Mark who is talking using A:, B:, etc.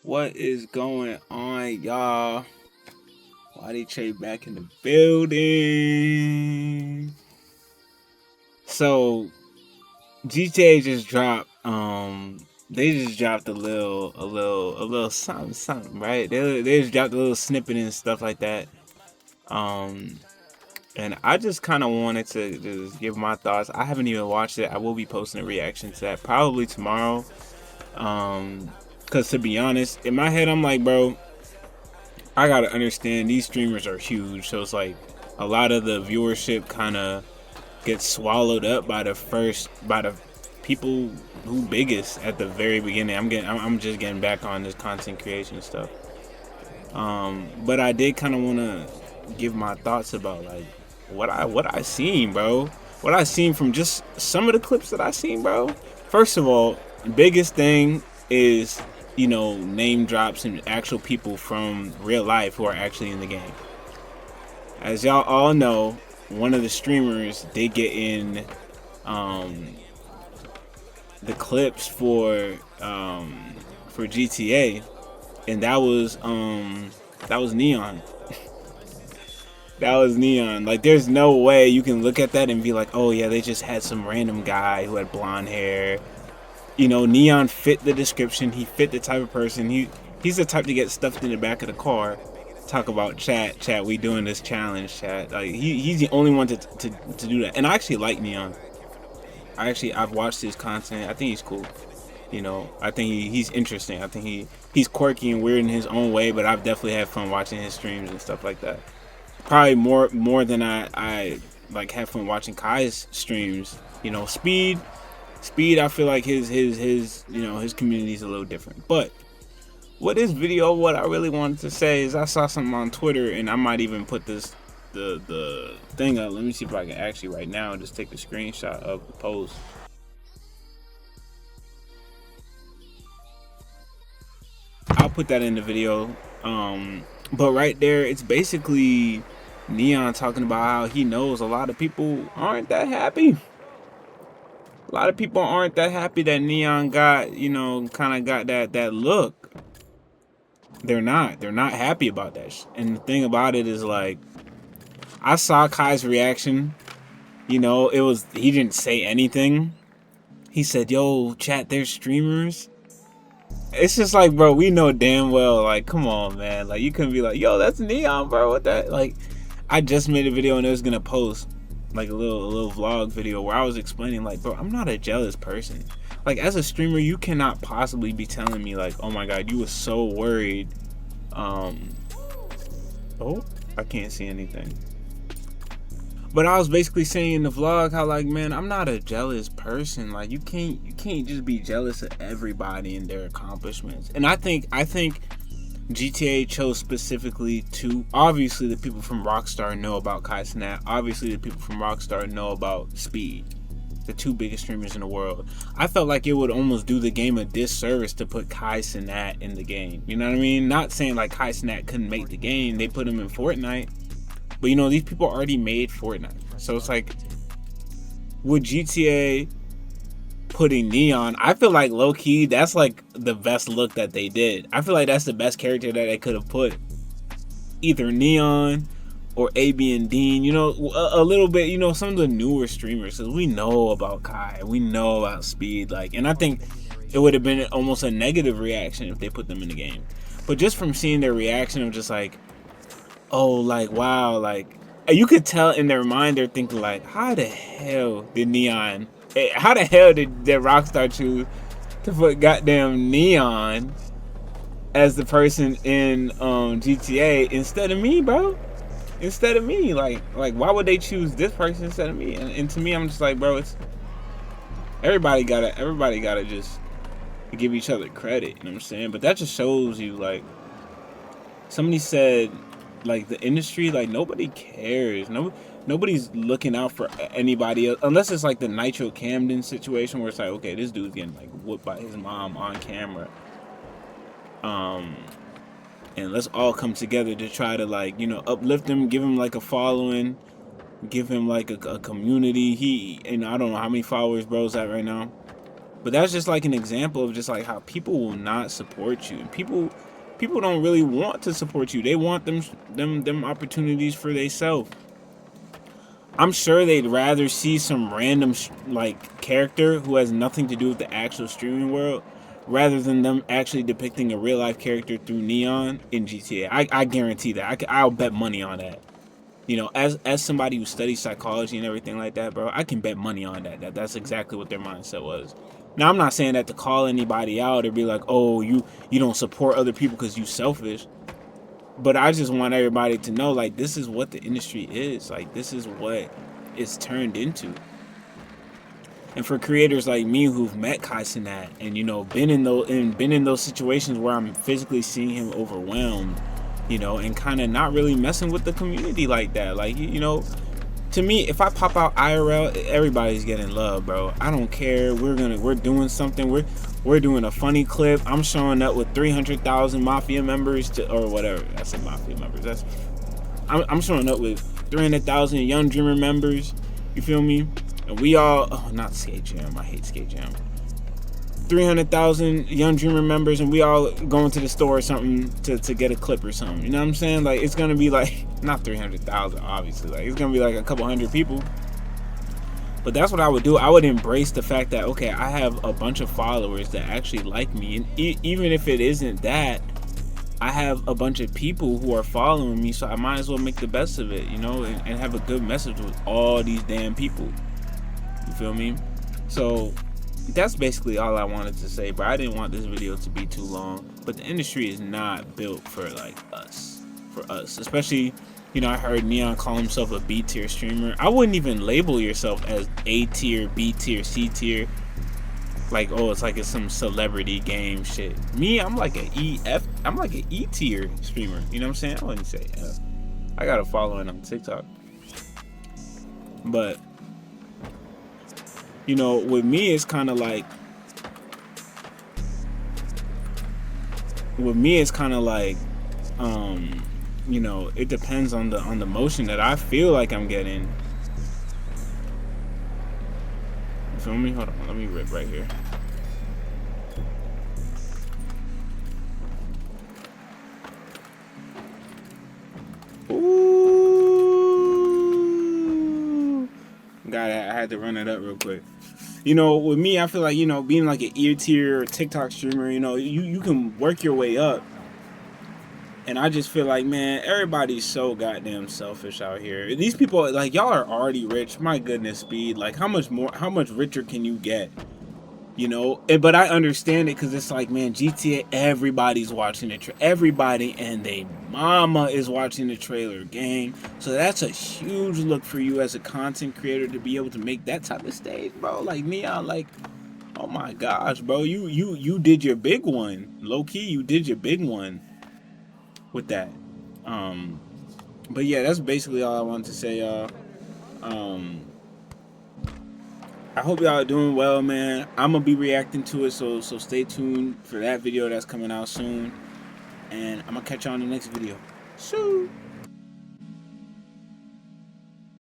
A: What is going on, y'all? Why trade back in the building? So GTA just dropped. They just dropped a little something, right? They just dropped a little snippet and stuff like that. Um, and I just kind of wanted to just give my thoughts. I haven't even watched it. I will be posting a reaction to that probably tomorrow. Cause to be honest, in my head, I'm like, bro, I gotta understand these streamers are huge, so it's like a lot of the viewership kind of gets swallowed up by the people who biggest at the very beginning. I'm just getting back on this content creation stuff. But I did kind of want to give my thoughts about like what I seen, bro. What I seen from just some of the clips that I seen, bro. First of all, biggest thing is name drops and actual people from real life who are actually in the game. As y'all all know, one of the streamers did get in um, the clips for GTA, and that was Neon. That was Neon. Like, there's no way you can look at that and be like, oh yeah, they just had some random guy who had blonde hair. Neon fit the description. He fit the type of person. He's the type to get stuffed in the back of the car. Talk about chat. We doing this challenge, chat. Like he's the only one to do that. And I actually like Neon. I've watched his content. I think he's cool. I think he's interesting. I think he's quirky and weird in his own way. But I've definitely had fun watching his streams and stuff like that. Probably more than I like have fun watching Kai's streams. Speed, I feel like his community is a little different. But with this video, what I really wanted to say is I saw something on Twitter, and I might even put the thing up. Let me see if I can actually right now just take a screenshot of the post. I'll put that in the video. But right there, it's basically Neon talking about how he knows a lot of people aren't that happy. A lot of people aren't that happy that Neon got, kind of got that look. They're not. They're not happy about that. And the thing about it is, like, I saw Kai's reaction. He didn't say anything. He said, "Yo, chat, there's streamers." It's just like, bro, we know damn well, like, come on, man. Like, you couldn't be like, "Yo, that's Neon, bro. What that?" Like, I just made a video and it was gonna post like a little vlog video where I was explaining, like, bro, I'm not a jealous person. Like, as a streamer, you cannot possibly be telling me like, oh my god, you were so worried. Oh, I can't see anything. But I was basically saying in the vlog how, like, man, I'm not a jealous person. Like, you can't just be jealous of everybody and their accomplishments. And I think GTA chose specifically to, obviously the people from Rockstar know about Kai Cenat. Obviously the people from Rockstar know about Speed, the two biggest streamers in the world. I felt like it would almost do the game a disservice to put Kai Cenat in the game. You know what I mean? Not saying like Kai Cenat couldn't make the game. They put him in Fortnite. But these people already made Fortnite. So it's like, would GTA putting Neon, I feel like low key that's like the best look that they did. I feel like that's the best character that they could have put. Either Neon or AB and Dean, a little bit, some of the newer streamers. Cause we know about Kai, we know about Speed, like, and I think it would have been almost a negative reaction if they put them in the game. But just from seeing their reaction of just like, oh, like, wow, like, you could tell in their mind they're thinking like, how the hell did Rockstar choose to put goddamn Neon as the person in GTA instead of me, bro? Instead of me, like why would they choose this person instead of me? And to me, I'm just like, bro, it's everybody gotta just give each other credit. You know what I'm saying? But that just shows you, like, somebody said, like, the industry, like, nobody cares. Nobody's looking out for anybody else unless it's like the Nitro Camden situation where it's like, okay, this dude's getting like whooped by his mom on camera. And let's all come together to try to, like, uplift him, give him like a following, give him like a community. I don't know how many followers bro's at right now. But that's just like an example of just like how people will not support you. And people don't really want to support you. They want them opportunities for themselves. I'm sure they'd rather see some random like character who has nothing to do with the actual streaming world, rather than them actually depicting a real life character through Neon in GTA. I guarantee that. I'll bet money on that. You know, as somebody who studies psychology and everything like that, bro, I can bet money on that's exactly what their mindset was. Now, I'm not saying that to call anybody out or be like, oh, you don't support other people because you selfish. But I just want everybody to know, like, this is what the industry is. Like, this is what it's turned into. And for creators like me who've met Kai Cenat and been in those situations where I'm physically seeing him overwhelmed, and kind of not really messing with the community like that. Like, to me, if I pop out IRL, everybody's getting love, bro. I don't care. We're doing something. We're doing a funny clip. I'm showing up with 300,000 Mafia members or whatever. I said Mafia members. I'm showing up with 300,000 Young Dreamer members. You feel me? And we all, not Skate Jam. I hate Skate Jam. 300,000 Young Dreamer members, and we all going to the store or something to get a clip or something. You know what I'm saying? Like, it's gonna be like, not 300,000, obviously. Like, it's gonna be like a couple hundred people. But that's what I would do. I would embrace the fact that, okay, I have a bunch of followers that actually like me, and even if it isn't that, I have a bunch of people who are following me, so I might as well make the best of it, and have a good message with all these damn people. You feel me? So that's basically all I wanted to say, but I didn't want this video to be too long. But the industry is not built for like us. For us. Especially, I heard Neon call himself a B tier streamer. I wouldn't even label yourself as A tier, B tier, C tier. Like, oh, it's some celebrity game shit. Me, I'm like an E tier streamer. You know what I'm saying? I wouldn't say F. I got a following on TikTok. But with me, it's kind of like, it depends on the motion that I feel like I'm getting. You feel me? Hold on, let me rip right here. Ooh. God, I had to run it up real quick. With me, I feel like, being like an ear tier TikTok streamer, you can work your way up. And I just feel like, man, everybody's so goddamn selfish out here. These people, like, y'all are already rich. My goodness, Speed. Like, how much richer can you get? But I understand it because it's like, man, GTA, everybody's watching it. Everybody and they mama is watching the trailer, gang. So that's a huge look for you as a content creator to be able to make that type of stage, bro. Like, Neon, like, oh my gosh, bro, you did your big one. Low key, you did your big one with that. But yeah, that's basically all I wanted to say, y'all. I hope y'all are doing well, man. I'm gonna be reacting to it, so stay tuned for that video that's coming out soon. And I'm gonna catch y'all in the next video. Shoo!